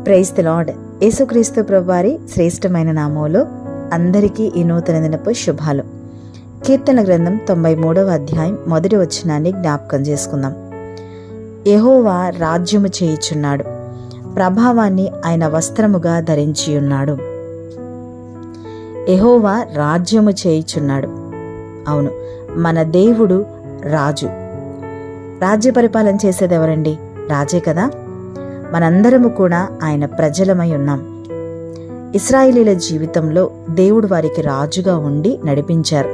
Praise the lord. యేసుక్రీస్తు ప్రభువారి శ్రేష్టమైన నామములో అందరికీ ఈ నూతన దినపు శుభాలు. కీర్తన గ్రంథం 93వ అధ్యాయం 1వ వచనాన్ని జ్ఞాపకం చేసుకుందాం. యెహోవా రాజ్యము చేయుచున్నాడు, ప్రభావాన్ని ఆయన వస్త్రముగా ధరించి ఉన్నాడు. యెహోవా రాజ్యము చేయుచున్నాడు. అవును, మన దేవుడు రాజు. రాజ్య పరిపాలన చేసేది ఎవరండి? రాజే కదా. మనందరము కూడా ఆయన ప్రజలమై ఉన్నాం. ఇశ్రాయేలీల జీవితంలో దేవుడు వారికి రాజుగా ఉండి నడిపించారు.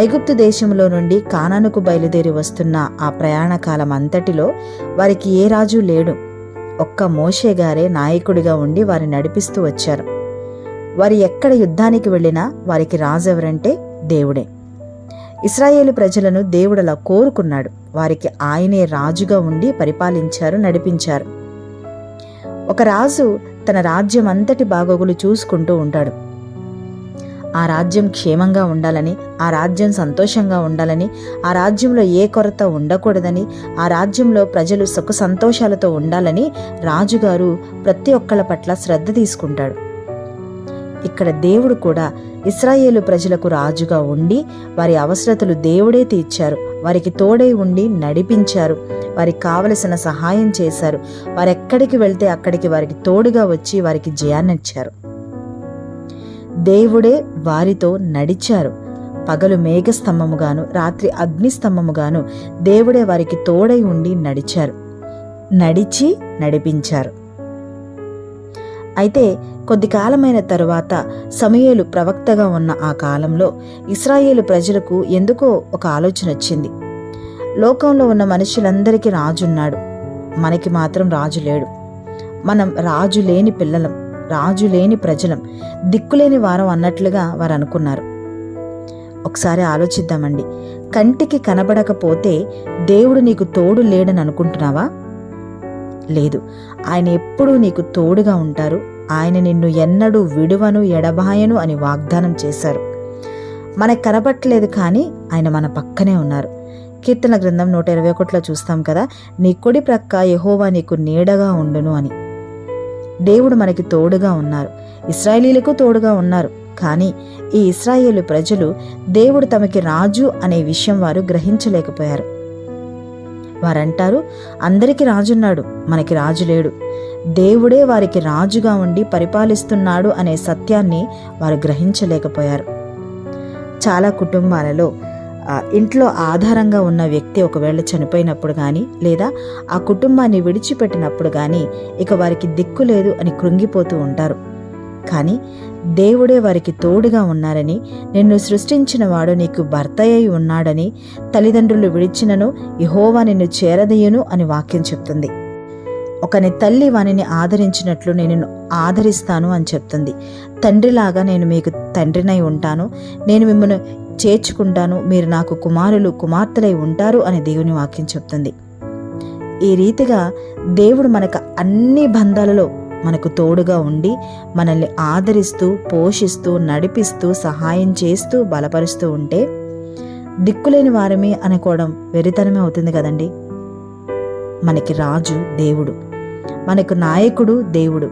ఐగుప్తు దేశంలో నుండి కానానుకు బయలుదేరి వస్తున్న ఆ ప్రయాణ కాలం అంతటిలో వారికి ఏ రాజు లేడు. ఒక్క మోషే గారే నాయకుడిగా ఉండి వారిని నడిపిస్తూ వచ్చారు. వారు ఎక్కడ యుద్ధానికి వెళ్ళినా వారికి రాజు ఎవరంటే దేవుడే. ఇశ్రాయేలు ప్రజలను దేవుడు అలా కోరుకున్నాడు. వారికి ఆయనే రాజుగా ఉండి పరిపాలించారు, నడిపించారు. ఒక రాజు తన రాజ్యం అంతటి బాగోగులు చూసుకుంటూ ఉంటాడు. ఆ రాజ్యం క్షేమంగా ఉండాలని, ఆ రాజ్యం సంతోషంగా ఉండాలని, ఆ రాజ్యంలో ఏ కొరత ఉండకూడదని, ఆ రాజ్యంలో ప్రజలు సుఖ సంతోషాలతో ఉండాలని రాజుగారు ప్రతి ఒక్కళ్ళ పట్ల శ్రద్ధ తీసుకుంటాడు. ఇక్కడ దేవుడు కూడా ఇశ్రాయేలు ప్రజలకు రాజుగా ఉండి వారి అవసరతలు దేవుడే తీర్చారు. వారికి తోడై ఉండి నడిపించారు. వారికి కావలసిన సహాయం చేశారు. వారు ఎక్కడికి వెళ్తే అక్కడికి వారికి తోడుగా వచ్చి వారికి జయాన్నిచ్చారు. దేవుడే వారితో నడిచారు. పగలు మేఘస్తంభముగాను, రాత్రి అగ్నిస్తంభముగాను దేవుడే వారికి తోడై ఉండి నడిచారు, నడిచి నడిపించారు. అయితే కొద్ది కాలమైన తరువాత సమూయేలు ప్రవక్తగా ఉన్న ఆ కాలంలో ఇశ్రాయేలు ప్రజలకు ఎందుకో ఒక ఆలోచన వచ్చింది. లోకంలో ఉన్న మనుషులందరికీ రాజున్నాడు, మనకి మాత్రం రాజు లేడు. మనం రాజు లేని పిల్లలం, రాజు లేని ప్రజలం, దిక్కులేని వారం అన్నట్లుగా వారు అనుకున్నారు. ఒకసారి ఆలోచిద్దామండి. కంటికి కనబడకపోతే దేవుడు నీకు తోడు లేడని అనుకుంటున్నావా? లేదు, ఆయన ఎప్పుడూ నీకు తోడుగా ఉంటారు. ఆయన నిన్ను ఎన్నడూ విడువను, ఎడబాయను అని వాగ్దానం చేశారు. మనకు కనబట్టలేదు, కానీ ఆయన మన పక్కనే ఉన్నారు. కీర్తన గ్రంథం 121లో చూస్తాం కదా, నీ కుడి ప్రక్క యెహోవా నీకు నీడగా ఉండును అని. దేవుడు మనకి తోడుగా ఉన్నారు. ఇశ్రాయేలీలకు తోడుగా ఉన్నారు. కానీ ఈ ఇశ్రాయేలు ప్రజలు దేవుడు తమకి రాజు అనే విషయం వారు గ్రహించలేకపోయారు. వారంటారు, అందరికీ రాజున్నాడు, మనకి రాజు లేడు. దేవుడే వారికి రాజుగా ఉండి పరిపాలిస్తున్నాడు అనే సత్యాన్ని వారు గ్రహించలేకపోయారు. చాలా కుటుంబాలలో ఇంట్లో ఆధారంగా ఉన్న వ్యక్తి ఒకవేళ చనిపోయినప్పుడు కానీ, లేదా ఆ కుటుంబాన్ని విడిచిపెట్టినప్పుడు కానీ ఇక వారికి దిక్కు లేదు అని కృంగిపోతూ ఉంటారు. కానీ దేవుడే వారికి తోడుగా ఉన్నారని, నిన్ను సృష్టించిన వాడు నీకు భర్తయ్యి ఉన్నాడని, తల్లిదండ్రులు విడిచినను యెహోవా నిన్ను చేరదీయును అని వాక్యం చెప్తుంది. ఒకని తల్లి వానిని ఆదరించినట్లు నేను ఆదరిస్తాను అని చెప్తుంది. తండ్రిలాగా నేను మీకు తండ్రినై ఉంటాను, నేను మిమ్మల్ని చేర్చుకుంటాను, మీరు నాకు కుమారులు కుమార్తెలై ఉంటారు అని దేవుని వాక్యం చెప్తుంది. ఈ రీతిగా దేవుడు మనకు అన్ని బంధాలలో మనకు తోడుగా ఉండి మనల్ని ఆదరిస్తూ, పోషిస్తూ, నడిపిస్తూ, సహాయం చేస్తూ, బలపరుస్తూ ఉంటే దిక్కులేని వారమే అనుకోవడం వెరితనమే అవుతుంది కదండి. మనకి రాజు దేవుడు, మనకు నాయకుడు దేవుడు.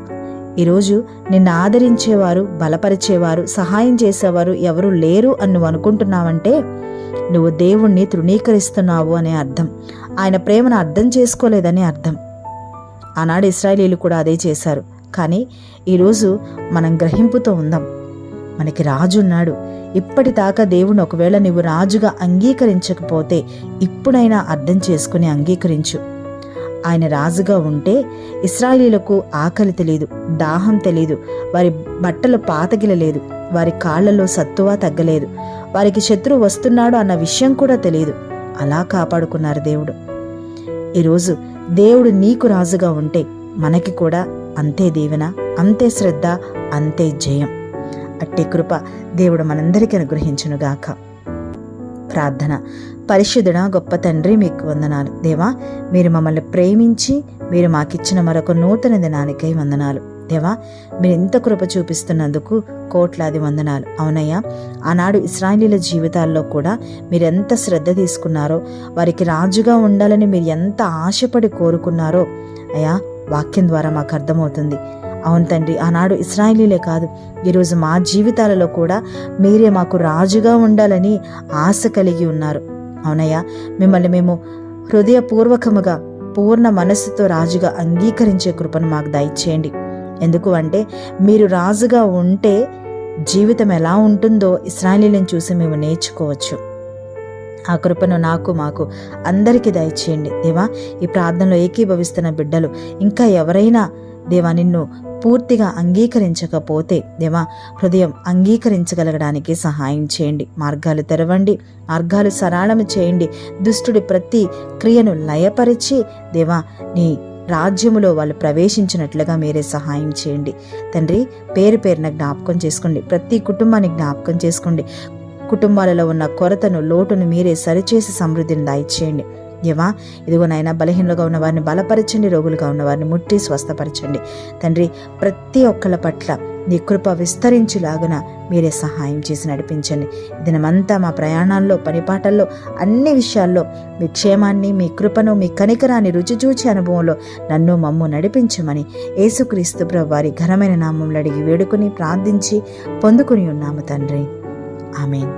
ఈరోజు నిన్ను ఆదరించేవారు, బలపరిచేవారు, సహాయం చేసేవారు ఎవరు లేరు అని నువ్వు అనుకుంటున్నావంటే నువ్వు దేవుణ్ణి తృణీకరిస్తున్నావు అనే అర్థం. ఆయన ప్రేమను అర్థం చేసుకోలేదని అర్థం. ఆనాడు ఇశ్రాయేలీలు కూడా అదే చేశారు. కానీ ఈరోజు మనం గ్రహింపుతో ఉందాం. మనకి రాజు ఉన్నాడు. ఇప్పటిదాకా దేవుని ఒకవేళ నువ్వు రాజుగా అంగీకరించకపోతే ఇప్పుడైనా అర్థం చేసుకుని అంగీకరించు. ఆయన రాజుగా ఉంటే ఇశ్రాయేలీలకు ఆకలి తెలియదు, దాహం తెలియదు, వారి బట్టలు పాతగిలలేదు, వారి కాళ్లలో సత్తువ తగ్గలేదు, వారికి శత్రువు వస్తున్నాడు అన్న విషయం కూడా తెలియదు. అలా కాపాడుకున్నారు దేవుడు. ఈరోజు దేవుడు నీకు రాజుగా ఉంటే మనకి కూడా అంతే దీవెన, అంతే శ్రద్ధ, అంతే జయం. అట్టి కృప దేవుడు మనందరికీ అనుగ్రహించునుగాక. ప్రార్థన. పరిశుద్ధుడా గొప్ప తండ్రి, మీకు వందనాలు. దేవా, మీరు మమ్మల్ని ప్రేమించి మీరు మాకిచ్చిన మరొక నూతన దినానికై వందనాలు. దేవా, మీరు ఇంత కృప చూపిస్తున్నందుకు కోట్లాది వందనాలు. అవునయ్యా, ఆనాడు ఇశ్రాయేలీల జీవితాల్లో కూడా మీరెంత శ్రద్ధ తీసుకున్నారో, వారికి రాజుగా ఉండాలని మీరు ఎంత ఆశపడి కోరుకున్నారో అయ్యా, వాక్యం ద్వారా మాకు అర్థమవుతుంది. అవును తండ్రి, ఆనాడు ఇశ్రాయేలీలే కాదు, ఈరోజు మా జీవితాలలో కూడా మీరే మాకు రాజుగా ఉండాలని ఆశ కలిగి ఉన్నారు. అవునయ్యా, మిమ్మల్ని మేము హృదయపూర్వకముగా పూర్ణ మనస్సుతో రాజుగా అంగీకరించే కృపను మాకు దయచేయండి. ఎందుకు అంటే మీరు రాజుగా ఉంటే జీవితం ఎలా ఉంటుందో ఇశ్రాయేలీలను చూసి మేము నేర్చుకోవచ్చు. ఆ కృపను మాకు అందరికీ దయచేయండి దేవా. ఈ ప్రార్థనలో ఏకీభవిస్తున్న బిడ్డలు ఇంకా ఎవరైనా దేవా నిన్ను పూర్తిగా అంగీకరించకపోతే దేవా, హృదయం అంగీకరించగలగడానికి సహాయం చేయండి. మార్గాలు తెరవండి, మార్గాలు సరళము చేయండి. దుష్టుడి ప్రతి క్రియను లయపరిచి దేవా నీ రాజ్యములో వాళ్ళు ప్రవేశించినట్లుగా మీరే సహాయం చేయండి తండ్రి. పేరు పేరున జ్ఞాపకం చేసుకోండి, ప్రతి కుటుంబాన్ని జ్ఞాపకం చేసుకోండి. కుటుంబాలలో ఉన్న కొరతను, లోటును మీరే సరిచేసి సమృద్ధిని దయచేయండి దేవా. ఇదిగో నాయన, బలహీనులుగా ఉన్న వారిని బలపరచండి, రోగులుగా ఉన్న వారిని ముట్టి స్వస్థపరచండి తండ్రి. ప్రతి ఒక్కళ్ళ పట్ల నీ కృప విస్తరించులాగున మీరే సహాయం చేసి నడిపించండి. దినమంతా మా ప్రయాణాల్లో, పనిపాటల్లో, అన్ని విషయాల్లో మీ క్షేమాన్ని, మీ కృపను, మీ కనికరాన్ని రుచిచూచి అనుభవంలో నన్ను మమ్ము నడిపించమని యేసుక్రీస్తు ప్రభువు వారి ఘనమైన నామంలో అడిగి వేడుకొని ప్రార్థించి పొందుకుని ఉన్నాము తండ్రి. ఆమేన్.